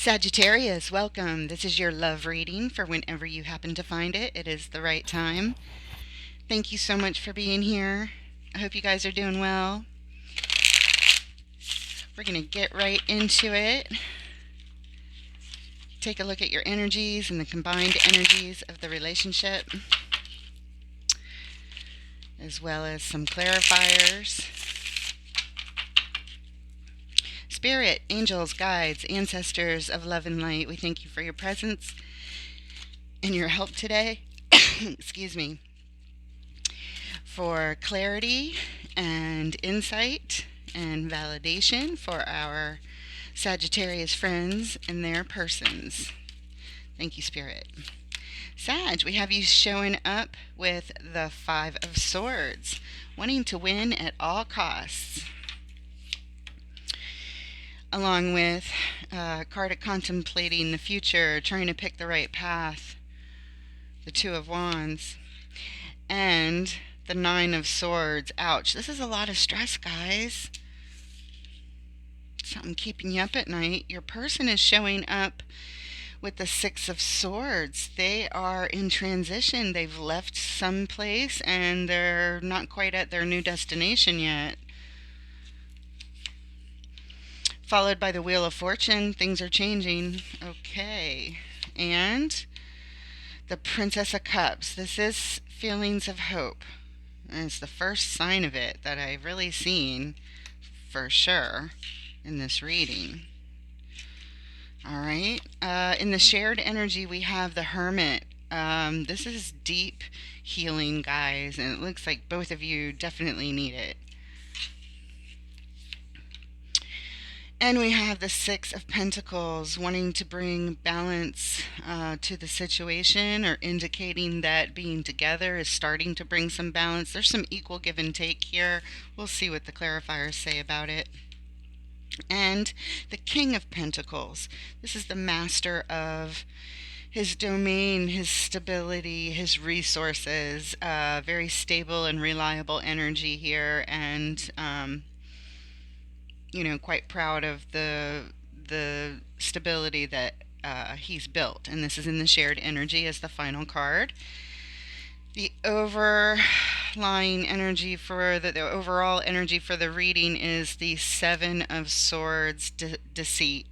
Sagittarius, welcome. This is your love reading for whenever you happen to find it. It is the right time. Thank you so much for being here. I hope you guys are doing well. We're going to get right into it. Take a look at your energies and the combined energies of the relationship, as well as some clarifiers. Spirit, angels, guides, ancestors of love and light, we thank you for your presence and your help today. Excuse me. For clarity and insight and validation for our Sagittarius friends and their persons. Thank you, Spirit. Sag, we have you showing up with the Five of Swords, wanting to win at all costs. Along with a card of contemplating the future, trying to pick the right path, the Two of Wands, and the Nine of Swords. Ouch, this is a lot of stress, guys. Something keeping you up at night. Your person is showing up with the Six of Swords. They are in transition. They've left some place and they're not quite at their new destination yet. Followed by the Wheel of Fortune. Things are changing. Okay. And the Princess of Cups. This is feelings of hope. And it's the first sign of it that I've really seen for sure in this reading. All right. In the shared energy, we have the Hermit. This is deep healing, guys, and it looks like both of you definitely need it. And we have the Six of Pentacles, wanting to bring balance to the situation, or indicating that being together is starting to bring some balance. There's some equal give and take here. We'll see what the clarifiers say about it. And the King of Pentacles. This is the master of his domain, his stability, his resources. Very stable and reliable energy here, and quite proud of the stability that he's built. And this is in the shared energy as the final card. The overlying energy for the overall energy for the reading is the Seven of Swords, deceit.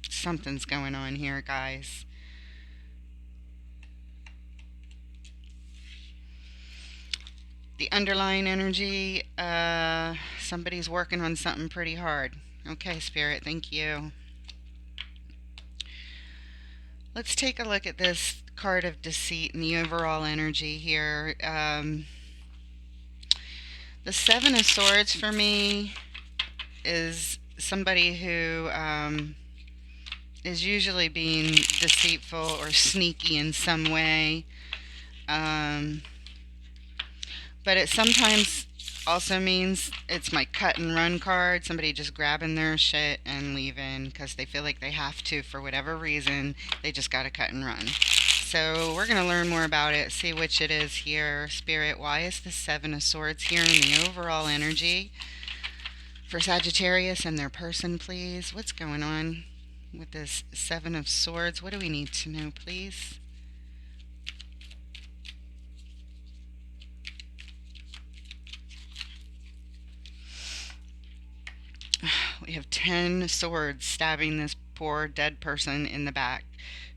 Something's going on here, guys. The underlying energy, somebody's working on something pretty hard. Okay, Spirit, thank you. Let's take a look at this card of deceit and the overall energy here. The Seven of Swords for me is somebody who is usually being deceitful or sneaky in some way. But it sometimes also means it's my cut and run card. Somebody just grabbing their shit and leaving because they feel like they have to for whatever reason. They just got to cut and run. So we're going to learn more about it, see which it is here. Spirit, why is the Seven of Swords here in the overall energy for Sagittarius and their person, please? What's going on with this Seven of Swords? What do we need to know, please? We have 10 swords stabbing this poor dead person in the back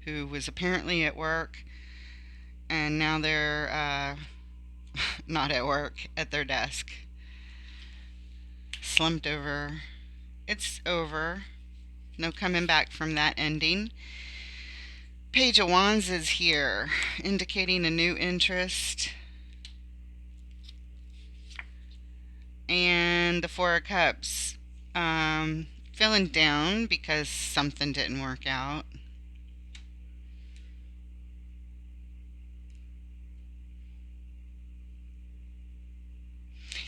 who was apparently at work, and now they're not at work, at their desk. Slumped over. It's over. No coming back from that ending. Page of Wands is here, indicating a new interest. And the Four of Cups. Feeling down because something didn't work out.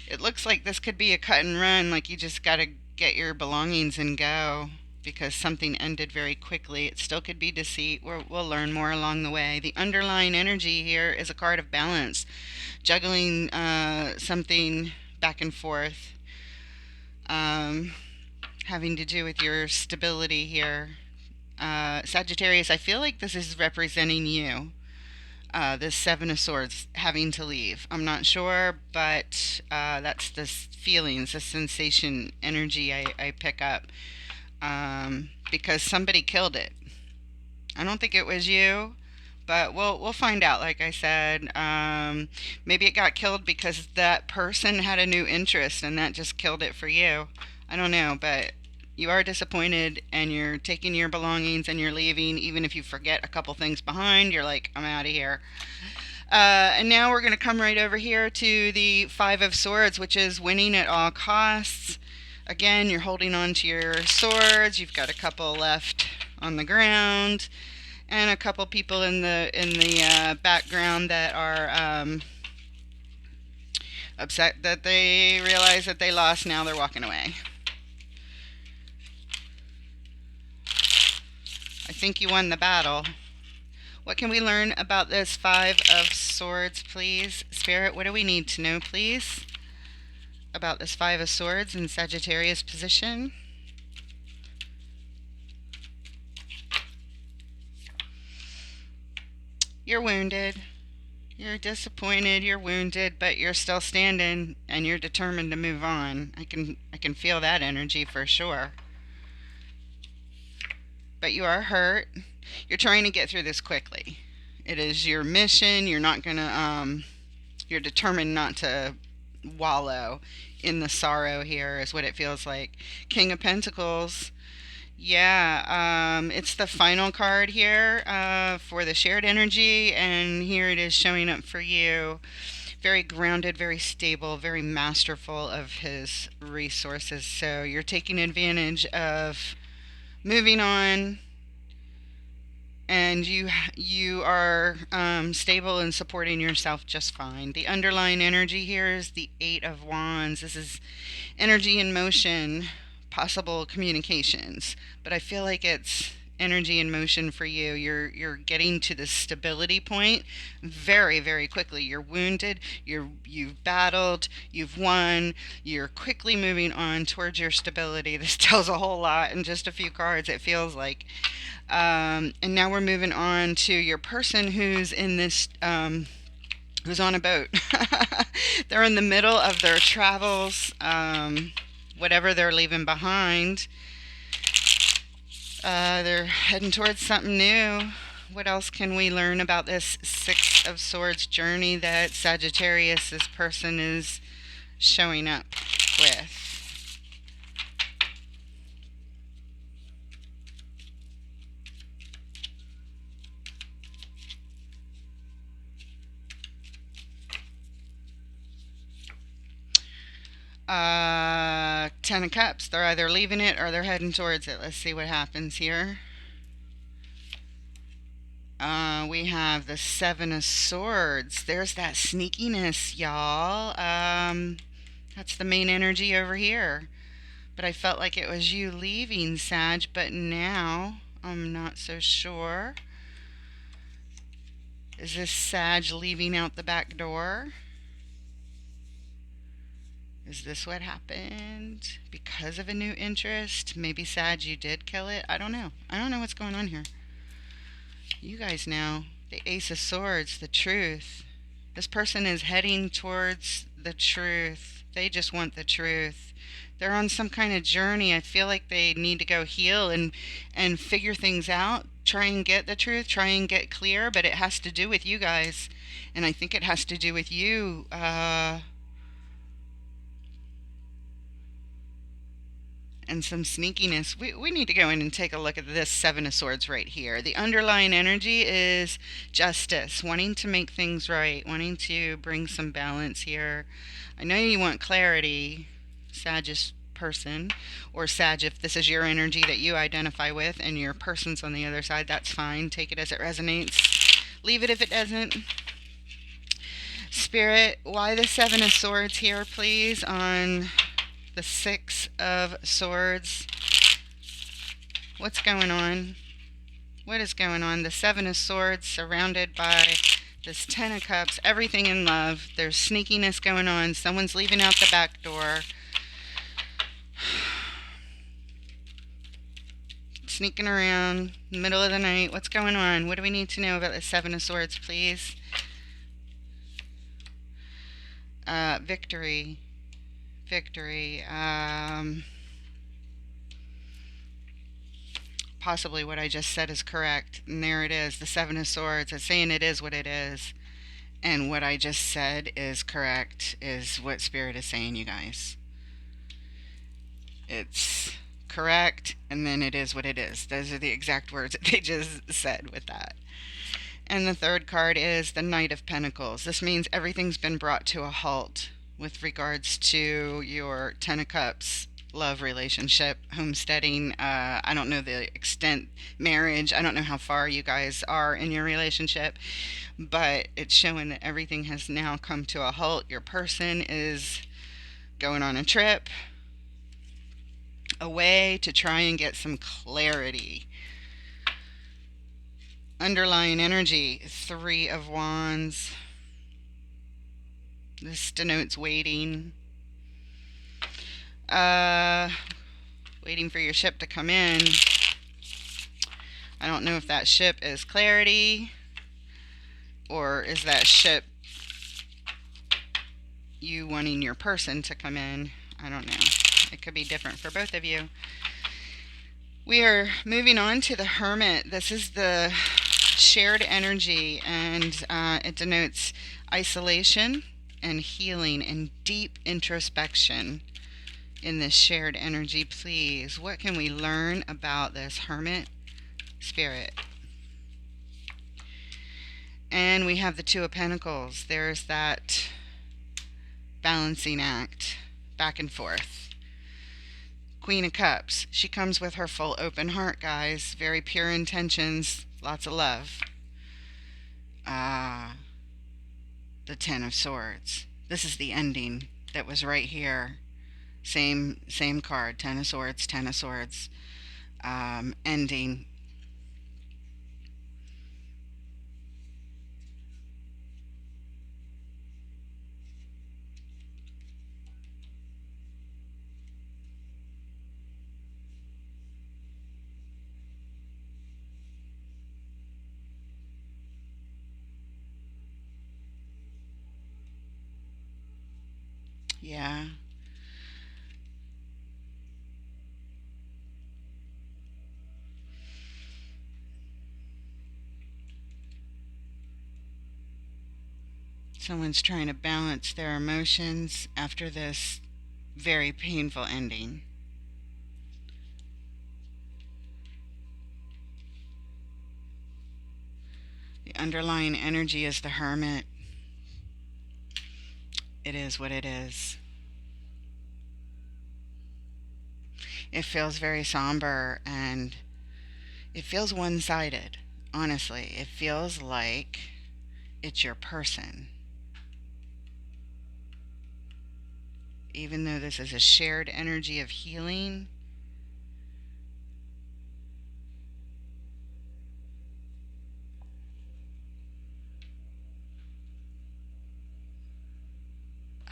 It looks like this could be a cut and run, like you just got to get your belongings and go because something ended very quickly. It still could be deceit. We'll learn more along the way. The underlying energy here is a card of balance, juggling something back and forth. um, having to do with your stability here. Sagittarius, I feel like this is representing you. This Seven of Swords having to leave. I'm not sure, but that's the feelings, the sensation, energy I pick up, because somebody killed it. I don't think it was you, but we'll find out. Like I said, maybe it got killed because that person had a new interest, and that just killed it for you. I don't know, but you are disappointed, and you're taking your belongings and you're leaving, even if you forget a couple things behind. You're like, I'm out of here. And now we're going to come right over here to the Five of Swords, which is winning at all costs. Again, you're holding on to your swords. You've got a couple left on the ground, and a couple people in the background that are upset that they realize that they lost. Now they're walking away. I think you won the battle. What can we learn about this Five of Swords, please? Spirit, what do we need to know, please, about this Five of Swords in Sagittarius position? You're wounded. You're disappointed, you're wounded, but you're still standing and you're determined to move on. I can feel that energy for sure. But you are hurt. You're trying to get through this quickly. It is your mission. You're not going to you're determined not to wallow in the sorrow here is what it feels like. King of Pentacles. Yeah, it's the final card here for the shared energy, and here it is showing up for you. Very grounded, very stable, very masterful of his resources. So you're taking advantage of moving on, and you are stable and supporting yourself just fine. The underlying energy here is the Eight of Wands. This is energy in motion, possible communications, but I feel like it's energy in motion for you. You're getting to the stability point very, very quickly. You're wounded, you've battled, you've won, you're quickly moving on towards your stability. This tells a whole lot in just a few cards, it feels like. And now we're moving on to your person who's in this who's on a boat. They're in the middle of their travels, whatever they're leaving behind. They're heading towards something new. What else can we learn about this Six of Swords journey that Sagittarius' person is showing up with? Ten of Cups. They're either leaving it or they're heading towards it. Let's see what happens here. We have the Seven of Swords. There's that sneakiness, y'all. That's the main energy over here. But I felt like it was you leaving, Sag, but now I'm not so sure. Is this Sag leaving out the back door? Is this what happened? Because of a new interest? Maybe Sag, you did kill it? I don't know. I don't know what's going on here. You guys know. The Ace of Swords, the truth. This person is heading towards the truth. They just want the truth. They're on some kind of journey. I feel like they need to go heal and figure things out. Try and get the truth. Try and get clear. But it has to do with you guys. And I think it has to do with you, and some sneakiness. We need to go in and take a look at this Seven of Swords right here. The underlying energy is justice, wanting to make things right, wanting to bring some balance here. I know you want clarity, Sagittarius person, or Sag, if this is your energy that you identify with and your person's on the other side, that's fine. Take it as it resonates. Leave it if it doesn't. Spirit, why the Seven of Swords here, please, on the Six of Swords? What's going on? What is going on? The Seven of Swords surrounded by this Ten of Cups. Everything in love. There's sneakiness going on. Someone's leaving out the back door. sneaking around, middle of the night. What's going on? What do we need to know about the Seven of Swords, please? Victory. Victory. Possibly what I just said is correct. And there it is, the Seven of Swords. It's saying it is what it is. And what I just said is correct, is what Spirit is saying, you guys. It's correct, and then it is what it is. Those are the exact words that they just said with that. And the third card is the Knight of Pentacles. This means everything's been brought to a halt with regards to your Ten of Cups love relationship, homesteading. I don't know the extent, marriage. I don't know how far you guys are in your relationship, but it's showing that everything has now come to a halt. Your person is going on a trip away to try and get some clarity. Underlying energy, Three of Wands. This denotes waiting. Waiting for your ship to come in. I don't know if that ship is clarity, or is that ship you wanting your person to come in? I don't know. It could be different for both of you. We are moving on to the Hermit. This is the shared energy, and it denotes isolation and healing and deep introspection in this shared energy. Please, what can we learn about this Hermit, Spirit? And we have the Two of Pentacles. There's that balancing act, back and forth. Queen of Cups. She comes with her full open heart, guys. Very pure intentions. Lots of love. The Ten of Swords. This is the ending that was right here. Same card. Ten of Swords, Ten of Swords. Ending. Yeah. Someone's trying to balance their emotions after this very painful ending. The underlying energy is the Hermit. It is what it is. It feels very somber, and it feels one-sided. Honestly, it feels like it's your person. Even though this is a shared energy of healing,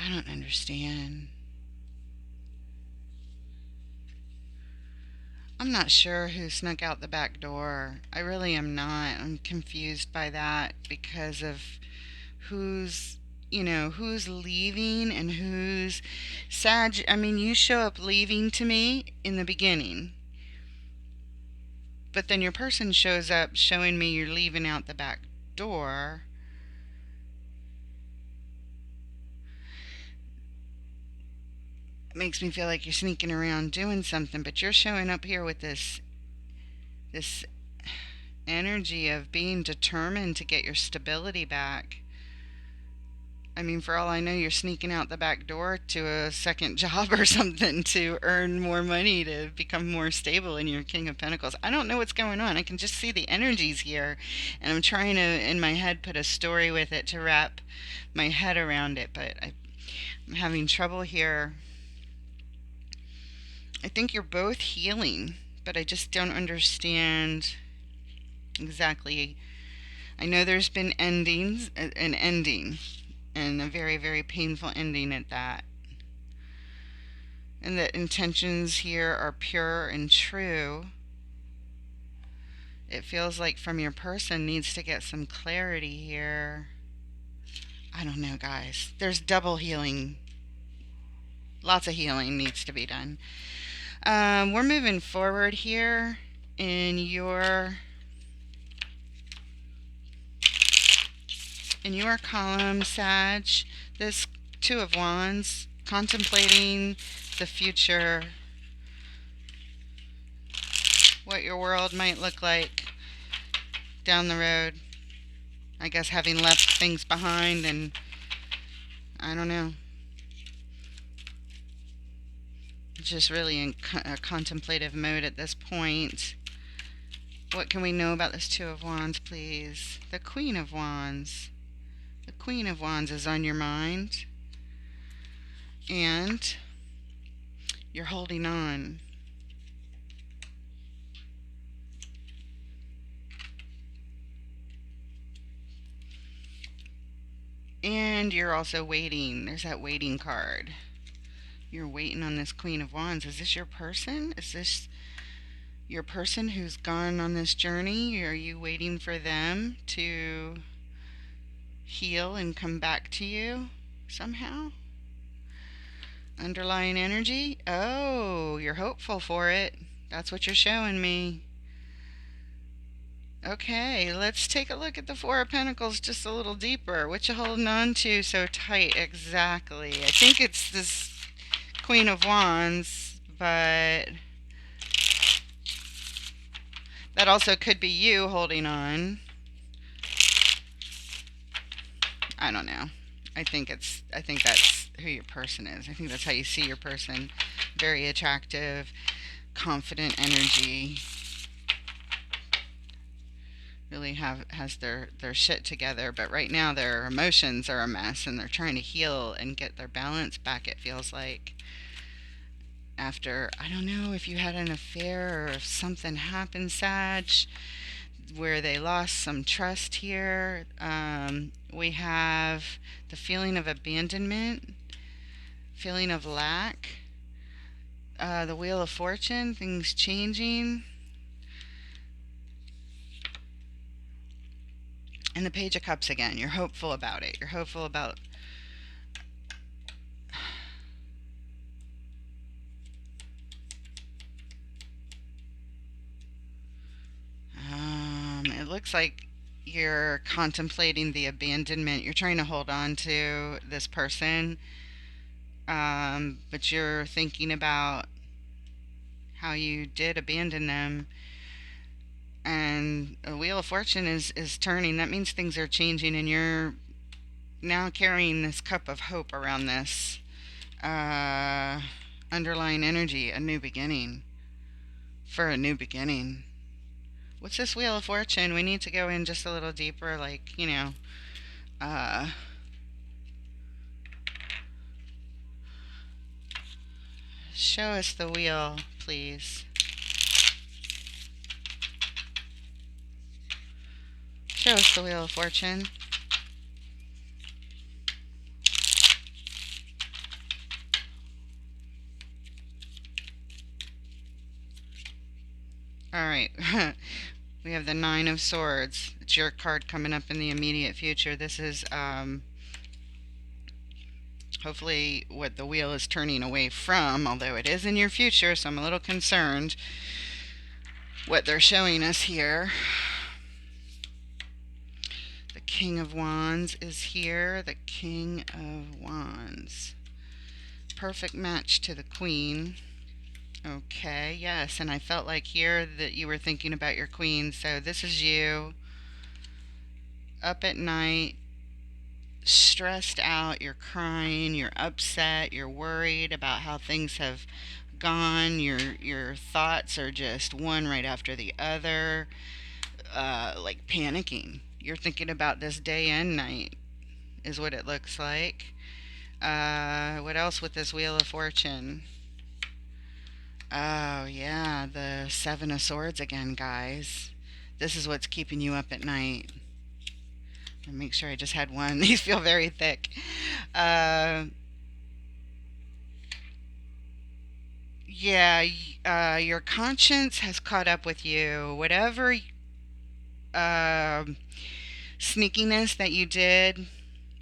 I don't understand. I'm not sure who snuck out the back door. I really am not. I'm confused by that because of who's, who's leaving and who's sad. I mean, you show up leaving to me in the beginning, but then your person shows up showing me you're leaving out the back door. It makes me feel like you're sneaking around doing something, but you're showing up here with this energy of being determined to get your stability back. I mean, for all I know, you're sneaking out the back door to a second job or something to earn more money to become more stable in your King of Pentacles. I don't know what's going on. I can just see the energies here, and I'm trying to, in my head, put a story with it to wrap my head around it, but I'm having trouble here. I think you're both healing, but I just don't understand exactly. I know there's been endings, an ending, and a very, very painful ending at that. And the intentions here are pure and true. It feels like from your person needs to get some clarity here. I don't know, guys. There's double healing. Lots of healing needs to be done. We're moving forward here in your column, Sag. This Two of Wands, contemplating the future, what your world might look like down the road. I guess having left things behind, and I don't know, just really in a contemplative mode at this point. What can we know about this Two of Wands, please? The Queen of Wands. The Queen of Wands is on your mind, and you're holding on. And you're also waiting. There's that waiting card. You're waiting on this Queen of Wands. Is this your person? Is this your person who's gone on this journey? Are you waiting for them to heal and come back to you somehow? Underlying energy? Oh, you're hopeful for it. That's what you're showing me. Okay, let's take a look at the Four of Pentacles just a little deeper. What you holding on to so tight exactly? I think it's this Queen of Wands, but that also could be you holding on. I don't know. I think that's who your person is. I think that's how you see your person. Very attractive, confident energy. Really has their shit together, but right now their emotions are a mess and they're trying to heal and get their balance back, it feels like. After, I don't know if you had an affair or if something happened, Sag, where they lost some trust here. We have the feeling of abandonment, feeling of lack, the Wheel of Fortune, things changing, and the Page of Cups again. You're hopeful about it. You're hopeful about it looks like you're contemplating the abandonment. You're trying to hold on to this person, but you're thinking about how you did abandon them. And a Wheel of Fortune is turning. That means things are changing, and you're now carrying this cup of hope around this uh, underlying energy, a new beginning. For a new beginning. What's this Wheel of Fortune? We need to go in just a little deeper, like, show us the wheel, please. Show us the Wheel of Fortune. Alright. We have the Nine of Swords. It's your card coming up in the immediate future. This is hopefully what the wheel is turning away from, although it is in your future, so I'm a little concerned what they're showing us here. The King of Wands is here. The King of Wands. Perfect match to the Queen. Okay, yes, and I felt like here that you were thinking about your Queen. So this is you up at night, stressed out, you're crying, you're upset, you're worried about how things have gone. Your thoughts are just one right after the other, like panicking. You're thinking about this day and night, is what it looks like. What else with this Wheel of Fortune? Oh, yeah, the Seven of Swords again, guys. This is what's keeping you up at night. And make sure I just had one. These feel very thick. Yeah, your conscience has caught up with you. Whatever um sneakiness that you did,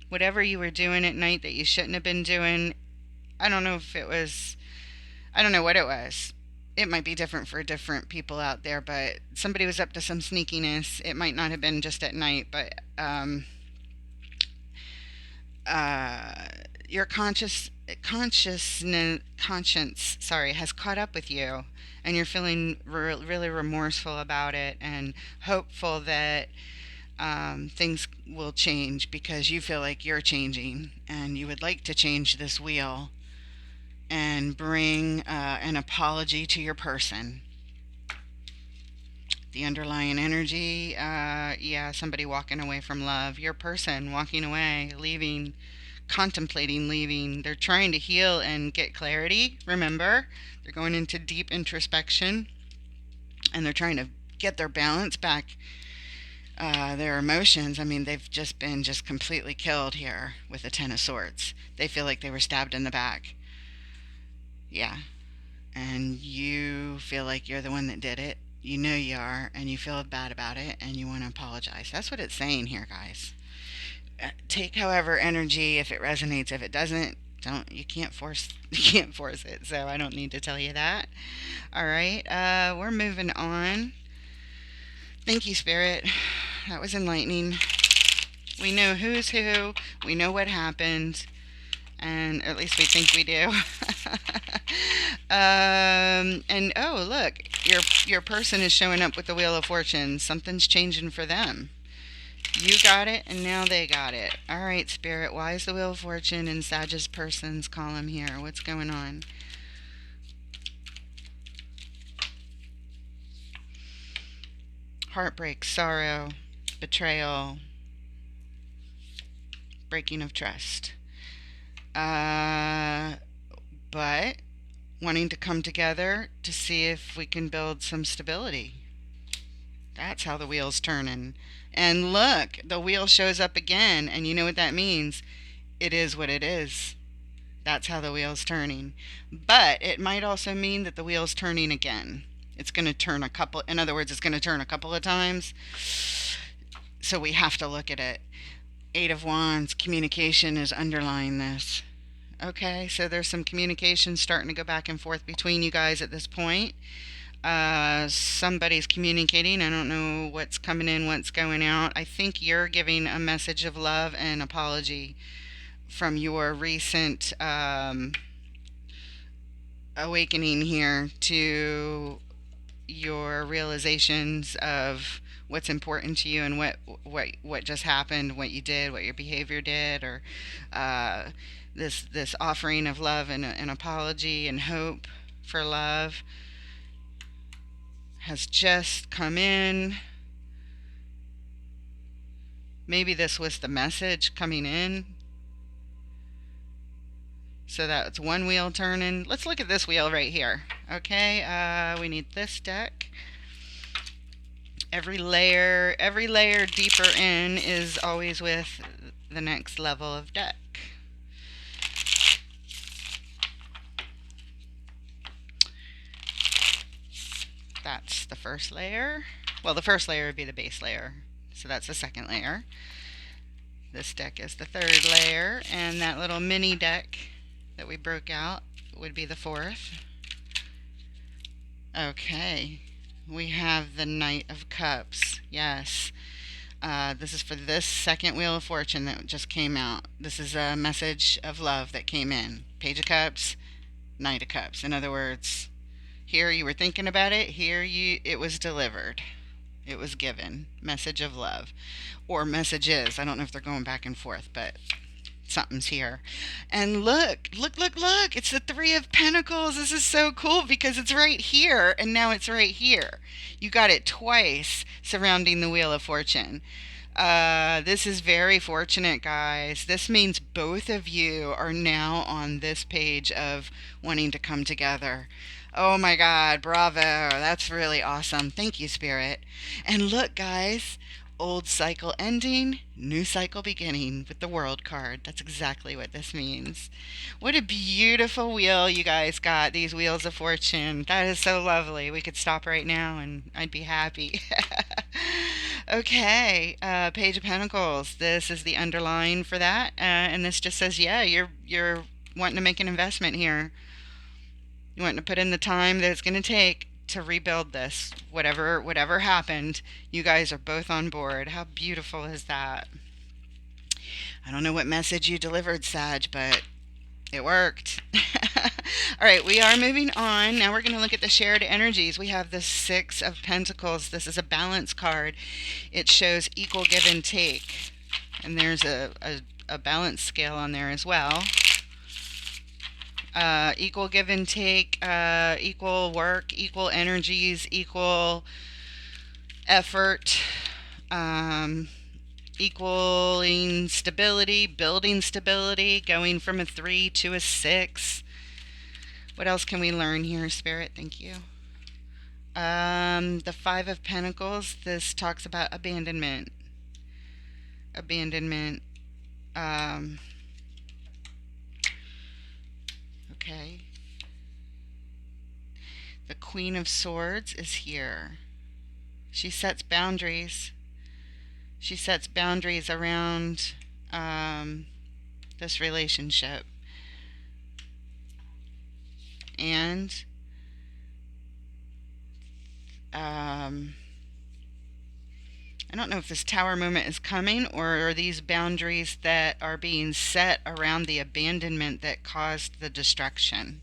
whatever you were doing at night that you shouldn't have been doing. I don't know if it was, I don't know what it was. It might be different for different people out there, but somebody was up to some sneakiness. It might not have been just at night, but uh, your conscience, sorry, has caught up with you, and you're feeling really remorseful about it, and hopeful that things will change because you feel like you're changing, and you would like to change this wheel and bring an apology to your person. The underlying energy, yeah, somebody walking away from love, your person walking away, leaving, contemplating leaving. They're trying to heal and get clarity. Remember, they're going into deep introspection, and they're trying to get their balance back. Their emotions, I mean, they've just been just completely killed here with the Ten of Swords. They feel like they were stabbed in the back. Yeah. And you feel like you're the one that did it. You know you are, and you feel bad about it, and you want to apologize. That's what it's saying here, guys. Take however energy if it resonates. If it doesn't, don't. You can't force. You can't force it. So I don't need to tell you that. All right. We're moving on. Thank you, Spirit. That was enlightening. We know who's who. We know what happened, and at least we think we do. And oh, look, your person is showing up with the Wheel of Fortune. Something's changing for them. You got it, and now they got it. All right, Spirit. Why is the Wheel of Fortune in Sagittarius person's column here? What's going on? Heartbreak, sorrow, betrayal, breaking of trust. Uh, but wanting to come together to see if we can build some stability. That's how the wheel's turning. And look, the wheel shows up again, and you know what that means? It is what it is. That's how the wheel's turning. But it might also mean that the wheel's turning again. It's going to turn a couple, in other words, it's going to turn a couple of times. So we have to look at it. Eight of Wands, communication is underlying this. Okay, so there's some communication starting to go back and forth between you guys at this point. Somebody's communicating. I don't know what's coming in, what's going out. I think you're giving a message of love and apology from your recent awakening here to your realizations of what's important to you and what just happened, what you did, what your behavior did, or this offering of love and an apology and hope for love has just come in. Maybe this was the message coming in. So that's one wheel turning. Let's look at this wheel right here. Okay, we need this deck. Every layer deeper in is always with the next level of deck. That's the first layer. Well, the first layer would be the base layer. So that's the second layer. This deck is the third layer, and that little mini deck that we broke out would be the fourth. Okay, we have the Knight of Cups. Yes. This is for this second Wheel of Fortune that just came out. This is a message of love that came in. Page of Cups, Knight of Cups. In other words, here you were thinking about it, here it was delivered. It was given. Message of love. Or messages. I don't know if they're going back and forth, but something's here. And look. It's the Three of Pentacles. This is so cool because it's right here and now it's right here. You got it twice surrounding the Wheel of Fortune. This is very fortunate, guys. This means both of you are now on this page of wanting to come together. Oh my God, bravo. That's really awesome. Thank you, Spirit. And look, guys, old cycle ending, new cycle beginning with the World card. That's exactly what this means. What a beautiful wheel you guys got, these Wheels of Fortune. That is so lovely. We could stop right now and I'd be happy. Okay, Page of Pentacles. This is the underline for that, and this just says, yeah, you're wanting to make an investment here. You want to put in the time that it's going to take to rebuild this. Whatever happened, you guys are both on board. How beautiful is that? I don't know what message you delivered, Sag, but it worked. All right, we are moving on. Now we're going to look at the shared energies. We have the Six of Pentacles. This is a balance card. It shows equal give and take. And there's a balance scale on there as well. Equal give and take, equal work, equal energies, equal effort, um, equaling stability, building stability, going from a 3 to a 6. What else can we learn here, Spirit? Thank you. The Five of Pentacles, this talks about abandonment. Abandonment. Um, okay. The Queen of Swords is here. She sets boundaries. She sets boundaries around this relationship. And I don't know if this tower moment is coming, or are these boundaries that are being set around the abandonment that caused the destruction.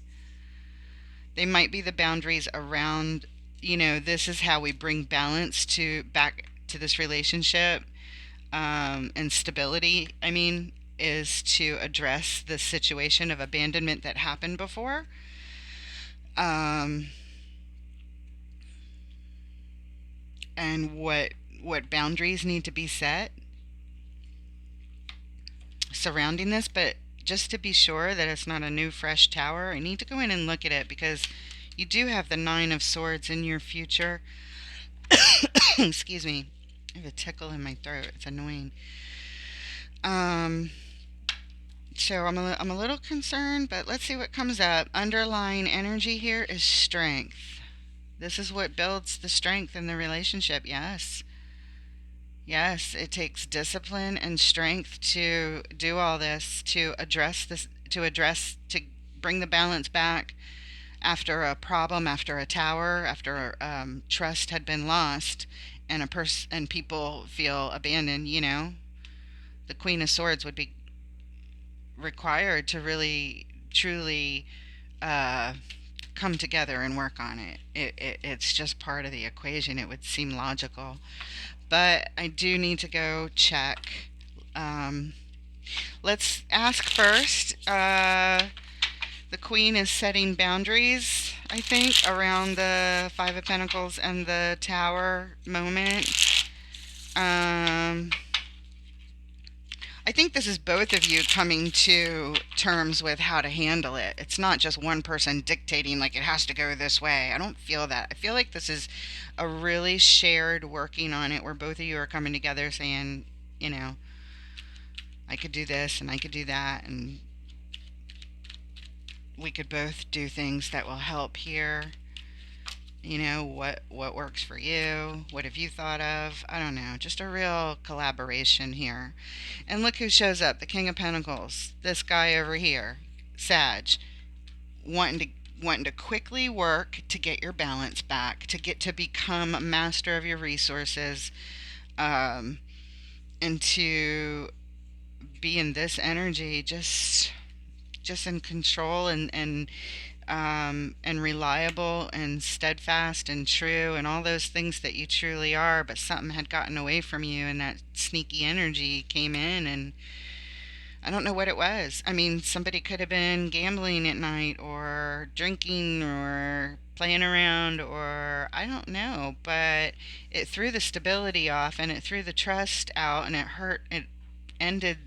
They might be the boundaries around, this is how we bring balance to back to this relationship, and stability, is to address the situation of abandonment that happened before. And what boundaries need to be set surrounding this. But just to be sure that it's not a new fresh tower, I need to go in and look at it, because you do have the Nine of Swords in your future. Excuse me, I have a tickle in my throat, it's annoying. So I'm a little concerned, but let's see what comes up. Underlying energy here is strength. This is what builds the strength in the relationship. Yes. Yes, it takes discipline and strength to do all this, to to bring the balance back after a problem, after a tower, after trust had been lost, and and people feel abandoned. The Queen of Swords would be required to really, truly uh, come together and work on it. It's just part of the equation. It would seem logical. But I do need to go check. Um, let's ask first. The Queen is setting boundaries, I think, around the Five of Pentacles and the Tower moment. I think this is both of you coming to terms with how to handle it. It's not just one person dictating, like, it has to go this way. I don't feel that. I feel like this is a really shared working on it, where both of you are coming together saying, I could do this and I could do that, and we could both do things that will help here. What works for you? What have you thought of? I don't know. Just a real collaboration here. And look who shows up, the King of Pentacles. This guy over here, Sag, wanting to quickly work to get your balance back, to become a master of your resources, and to be in this energy, just in control, and reliable and steadfast and true and all those things that you truly are. But something had gotten away from you, and that sneaky energy came in, and I don't know what it was. Somebody could have been gambling at night, or drinking, or playing around, or I don't know, but it threw the stability off, and it threw the trust out, and it ended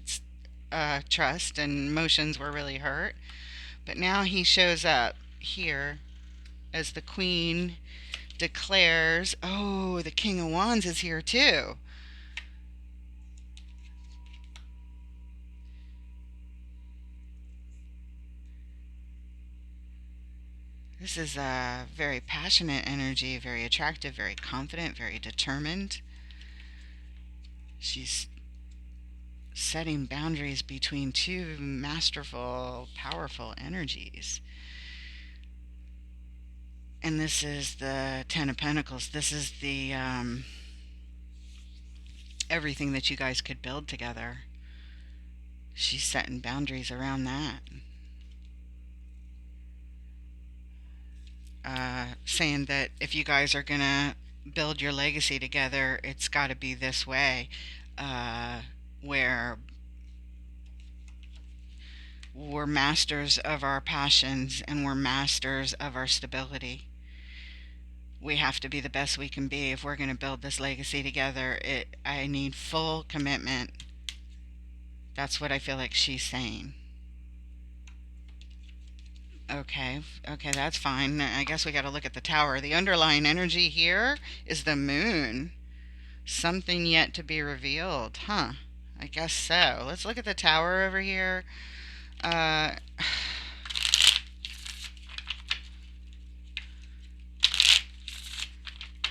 trust, and emotions were really hurt. But now he shows up here as the Queen declares. Oh, the King of Wands is here too. This is a very passionate energy, very attractive, very confident, very determined. She's setting boundaries between two masterful, powerful energies. And this is the Ten of Pentacles. This is the everything that you guys could build together. She's setting boundaries around that. Saying that if you guys are going to build your legacy together, it's got to be this way, where we're masters of our passions and we're masters of our stability. We have to be the best we can be if we're going to build this legacy together. I need full commitment. That's what I feel like she's saying. Okay, that's fine. I guess we got to look at the tower. The underlying energy here is the moon. Something yet to be revealed, huh? I guess so. Let's look at the tower over here. Uh,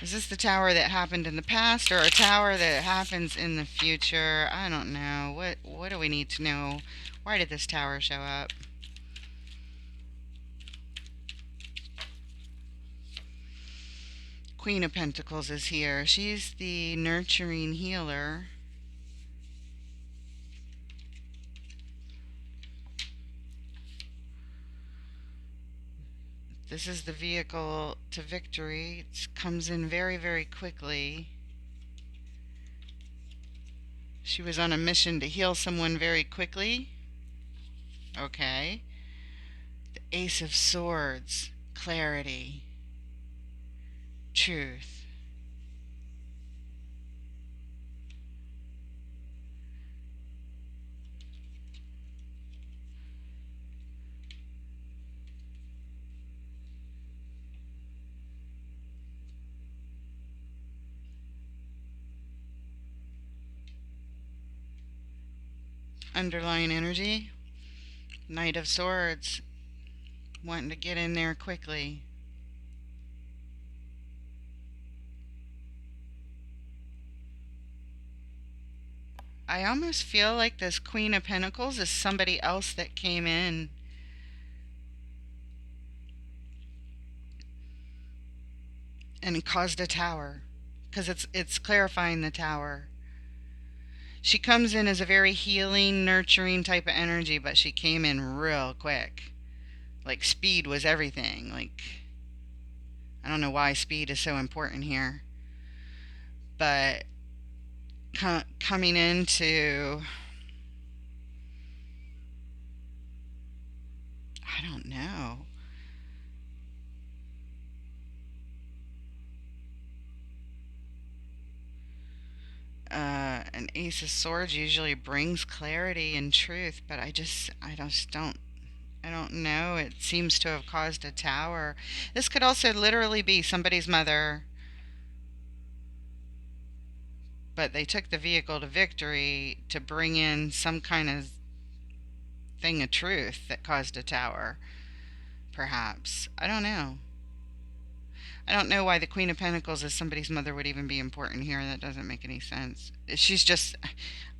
is this the tower that happened in the past or a tower that happens in the future? I don't know. What do we need to know? Why did this tower show up? Queen of Pentacles is here. She's the nurturing healer. This is the vehicle to victory. It comes in very, very quickly. She was on a mission to heal someone very quickly. Okay. The Ace of Swords. Clarity. Truth. Underlying energy. Knight of Swords. Wanting to get in there quickly. I almost feel like this Queen of Pentacles is somebody else that came in and caused a tower, because it's clarifying the tower. She comes in as a very healing, nurturing type of energy, but she came in real quick. Like, speed was everything. Like, I don't know why speed is so important here, but coming into, I don't know. An Ace of Swords usually brings clarity and truth, but I just don't know. It seems to have caused a tower. This could also literally be somebody's mother, but they took the vehicle to victory to bring in some kind of thing of truth that caused a tower. Perhaps. I don't know. I don't know why the Queen of Pentacles as somebody's mother would even be important here. That doesn't make any sense. She's just,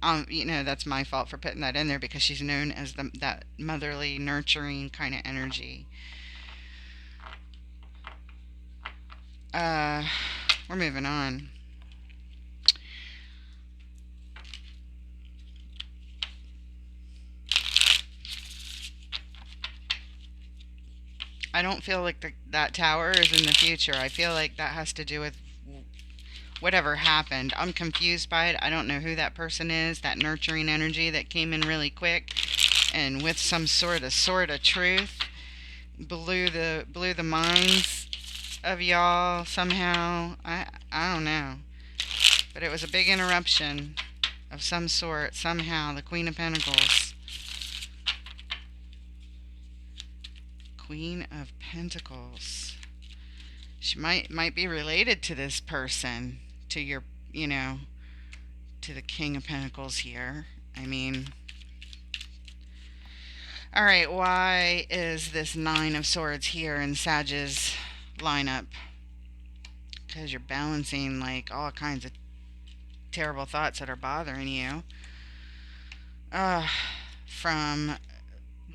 that's my fault for putting that in there because she's known as that motherly, nurturing kind of energy. We're moving on. I don't feel like that tower is in the future. I feel like that has to do with whatever happened. I'm confused by it. I don't know who that person is, that nurturing energy that came in really quick and with some sort of truth blew the minds of y'all somehow. I don't know. But it was a big interruption of some sort somehow. The Queen of Pentacles. Queen of Pentacles. She might be related to this person, to your, to the King of Pentacles here. I mean, all right, why is this Nine of Swords here in Sag's lineup? Because you're balancing like all kinds of terrible thoughts that are bothering you. Uh, from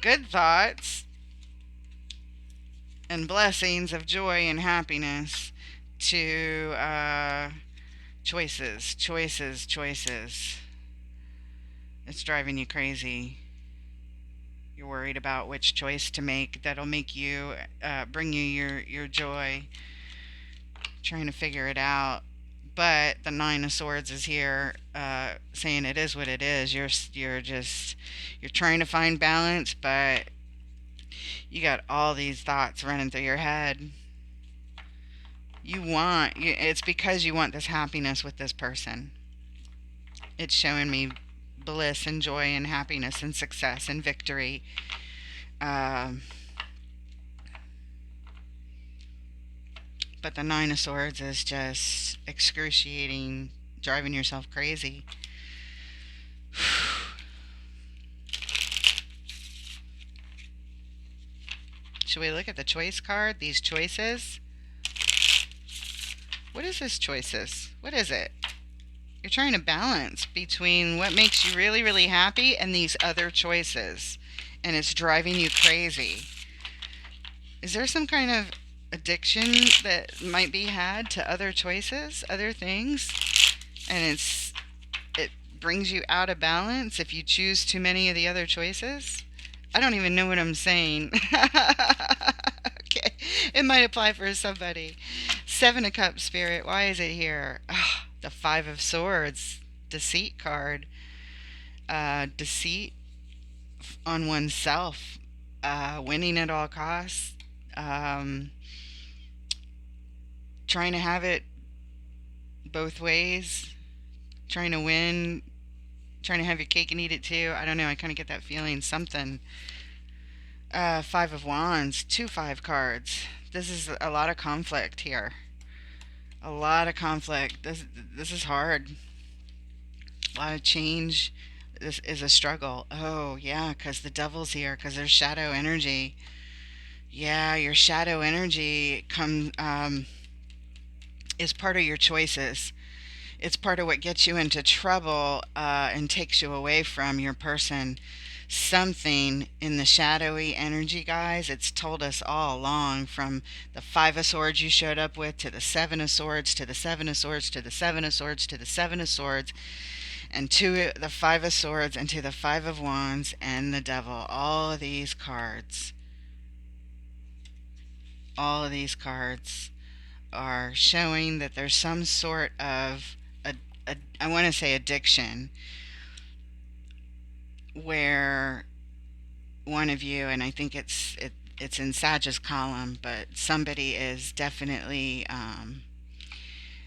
good thoughts and blessings of joy and happiness to choices, choices, choices. It's driving you crazy. You're worried about which choice to make that'll make you, bring you your joy. Trying to figure it out. But the Nine of Swords is here, saying it is what it is. You're trying to find balance, but you got all these thoughts running through your head. It's because you want this happiness with this person. It's showing me bliss and joy and happiness and success and victory. Um, but the Nine of Swords is just excruciating, driving yourself crazy. Should we look at the choice card? These choices? What is this choices? What is it? You're trying to balance between what makes you really, really happy and these other choices. And it's driving you crazy. Is there some kind of addiction that might be had to other choices, other things? And it brings you out of balance if you choose too many of the other choices? I don't even know what I'm saying. Okay, it might apply for somebody. Seven of Cups, Spirit. Why is it here? Oh, the Five of Swords. Deceit card. Deceit on oneself. Winning at all costs. Um, Trying to have it both ways. Trying to win. Trying to have your cake and eat it too. I don't know. I kind of get that feeling. Something. Five of Wands. Two five cards. This is a lot of conflict here. A lot of conflict. This is hard. A lot of change. This is a struggle. Oh yeah, because the devil's here. Because there's shadow energy. Yeah, your shadow energy is part of your choices. It's part of what gets you into trouble, and takes you away from your person. Something in the shadowy energy, guys, it's told us all along, from the Five of Swords you showed up with, to the Seven of Swords, to the Seven of Swords, to the Seven of Swords, to the Seven of Swords, and to the Five of Swords, and to the Five of Wands, and the Devil. All of these cards are showing that there's some sort of, I want to say, addiction, where one of you, and I think it's in Sag's column, but somebody is definitely,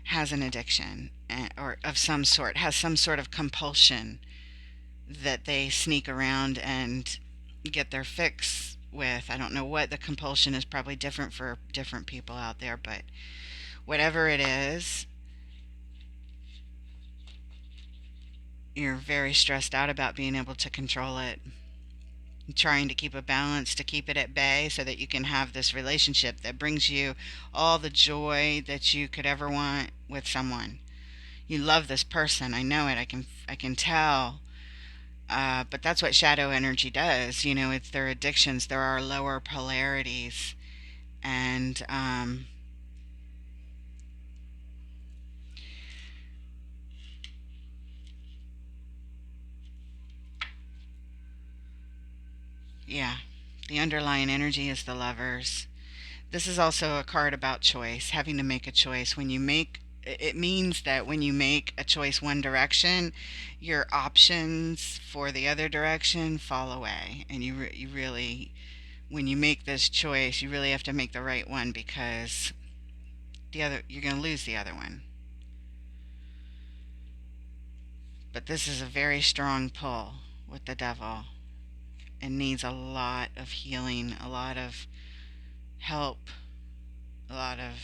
has an addiction, or of some sort, has some sort of compulsion that they sneak around and get their fix with. I don't know what the compulsion is, probably different for different people out there, but whatever it is, you're very stressed out about being able to control it, trying to keep a balance, to keep it at bay, so that you can have this relationship that brings you all the joy that you could ever want with someone. You love this person. I know it. I can tell. But that's what shadow energy does. It's their addictions. There are lower polarities, and yeah, the underlying energy is the Lovers. This is also a card about choice, having to make a choice. It means that when you make a choice one direction, your options for the other direction fall away, and you really, when you make this choice, you really have to make the right one, because you're going to lose the other one. But this is a very strong pull with the Devil, and needs a lot of healing, a lot of help, a lot of,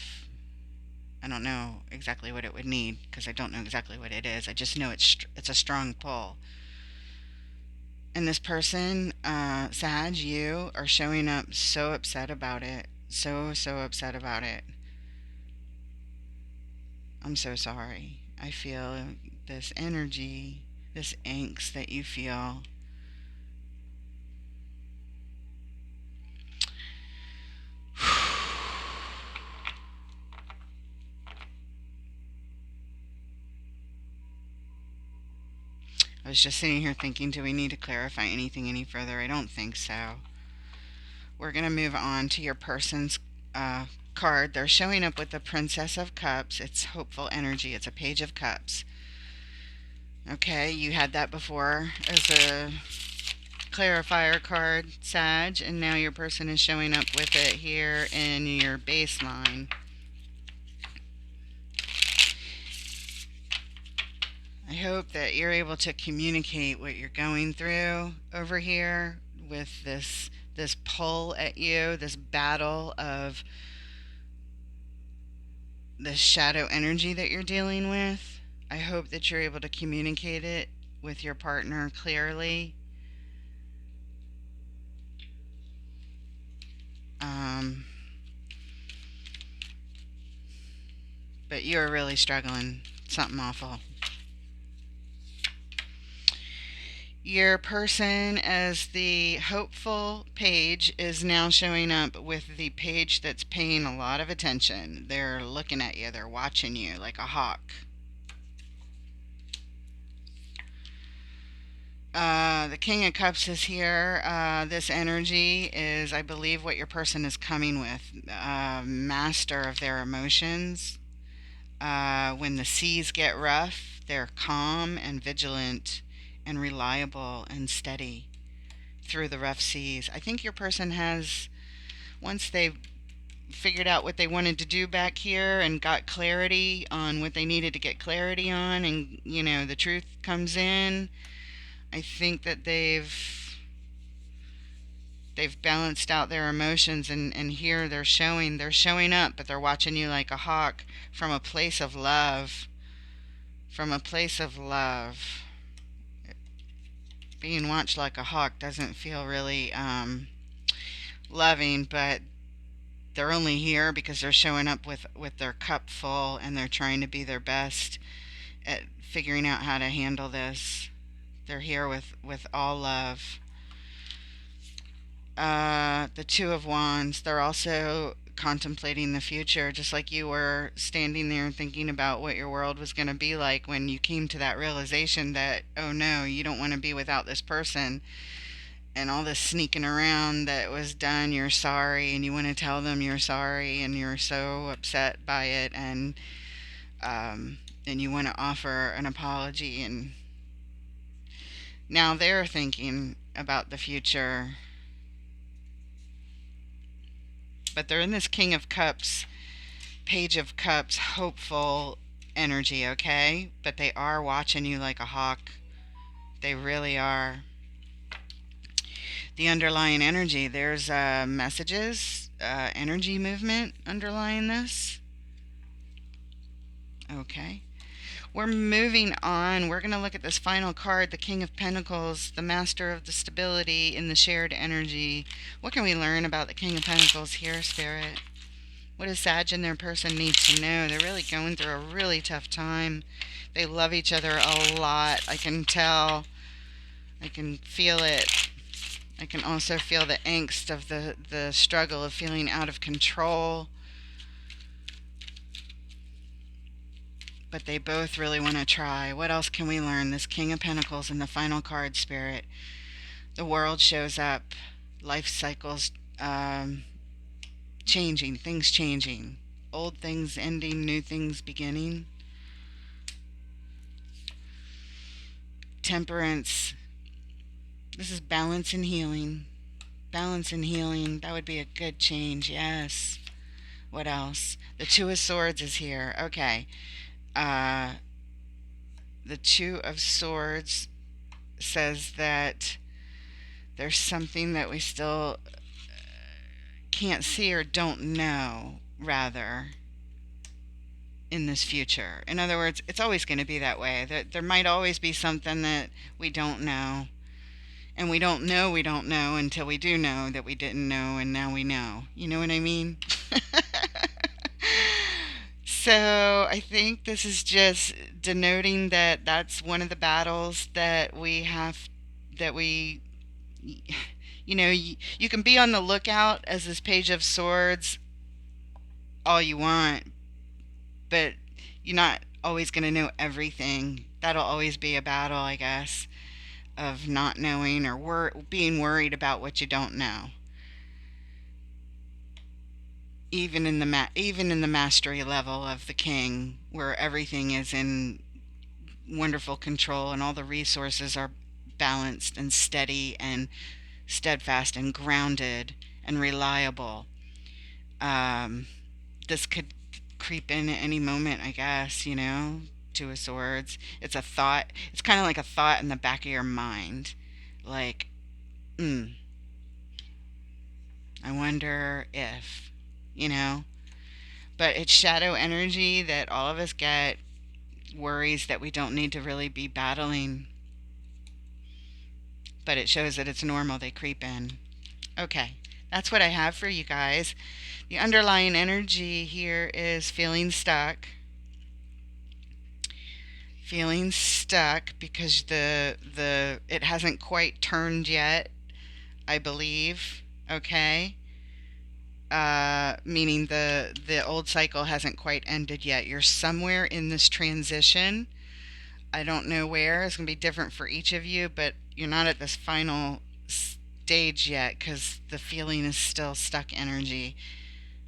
I don't know exactly what it would need, because I don't know exactly what it is. I just know it's a strong pull. And this person, Sag, you are showing up so upset about it. So upset about it. I'm so sorry. I feel this energy, this angst that you feel. I was just sitting here thinking, do we need to clarify anything any further? I don't think so. We're going to move on to your person's card. They're showing up with the Princess of Cups. It's hopeful energy. It's a Page of Cups. Okay, you had that before as a clarifier card, Sag, and now your person is showing up with it here in your baseline. I hope that you're able to communicate what you're going through over here with this pull at you, this battle of the shadow energy that you're dealing with. I hope that you're able to communicate it with your partner clearly. But you're really struggling. Something awful. Your person as the hopeful page is now showing up with the page that's paying a lot of attention. They're looking at you. They're watching you like a hawk. The King of Cups is here. This energy is, I believe, what your person is coming with. Master of their emotions. When the seas get rough, they're calm and vigilant and reliable and steady through the rough seas. I think your person has, once they've figured out what they wanted to do back here and got clarity on what they needed to get clarity on, and the truth comes in, I think that they've balanced out their emotions, and here they're showing up, but they're watching you like a hawk from a place of love. From a place of love. Being watched like a hawk doesn't feel really loving, but they're only here because they're showing up with their cup full, and they're trying to be their best at figuring out how to handle this. They're here with all love. The Two of Wands, they're also contemplating the future, just like you were standing there thinking about what your world was going to be like when you came to that realization that, oh no, you don't want to be without this person, and all this sneaking around that was done, you're sorry, and you want to tell them you're sorry, and you're so upset by it, and you want to offer an apology, and now they're thinking about the future. But they're in this King of Cups, Page of Cups, hopeful energy, okay? But they are watching you like a hawk. They really are. The underlying energy, there's messages, energy movement underlying this. Okay. We're moving on. We're going to look at this final card, the King of Pentacles, the Master of the Stability in the shared energy. What can we learn about the King of Pentacles here, Spirit? What does Sag and their person need to know? They're really going through a really tough time. They love each other a lot. I can tell. I can feel it. I can also feel the angst of the struggle of feeling out of control. But they both really want to try. What else can we learn? This King of Pentacles in the final card, Spirit. The world shows up. Life cycles changing. Things changing. Old things ending. New things beginning. Temperance. This is balance and healing. Balance and healing. That would be a good change. Yes. What else? The Two of Swords is here. Okay. The Two of Swords says that there's something that we still can't see or don't know, rather, in this future. In other words, it's always going to be that way. There might always be something that we don't know. And we don't know until we do know that we didn't know, and now we know. You know what I mean? So I think this is just denoting that that's one of the battles that we have, that we, you can be on the lookout as this Page of Swords all you want, but you're not always going to know everything. That'll always be a battle, I guess, of not knowing or being worried about what you don't know. Even in the mastery level of the king, where everything is in wonderful control and all the resources are balanced and steady and steadfast and grounded and reliable. Um, this could creep in at any moment, I guess, Two of Swords. It's a thought. It's kind of like a thought in the back of your mind. Like, mm, I wonder if, you know? But it's shadow energy that all of us get, worries that we don't need to really be battling. But it shows that it's normal, they creep in. Okay, that's what I have for you guys. The underlying energy here is feeling stuck because the it hasn't quite turned yet, I believe. Okay, meaning the old cycle hasn't quite ended yet. You're somewhere in this transition. I don't know where. It's gonna be different for each of you, but you're not at this final stage yet because the feeling is still stuck energy.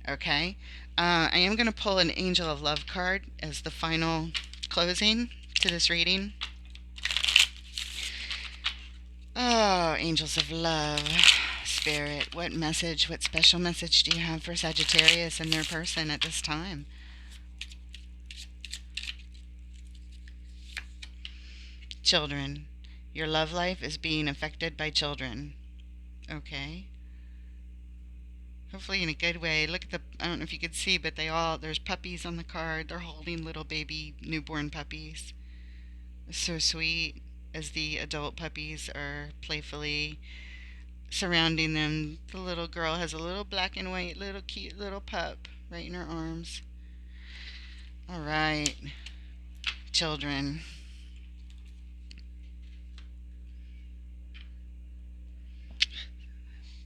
Okay, I am gonna pull an Angel of Love card as the final closing to this reading. Oh, angels of love, spirit, what special message do you have for Sagittarius and their person at this time? Children. Your love life is being affected by children. Okay. Hopefully in a good way. Look at I don't know if you could see, but there's puppies on the card. They're holding little baby newborn puppies. It's so sweet as the adult puppies are playfully surrounding them. The little girl has a little black and white, little cute little pup right in her arms. All right, children.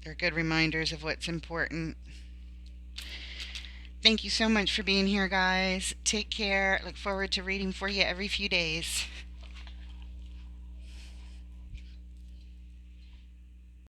They're good reminders of what's important. Thank you so much for being here, guys. Take care. Look forward to reading for you every few days.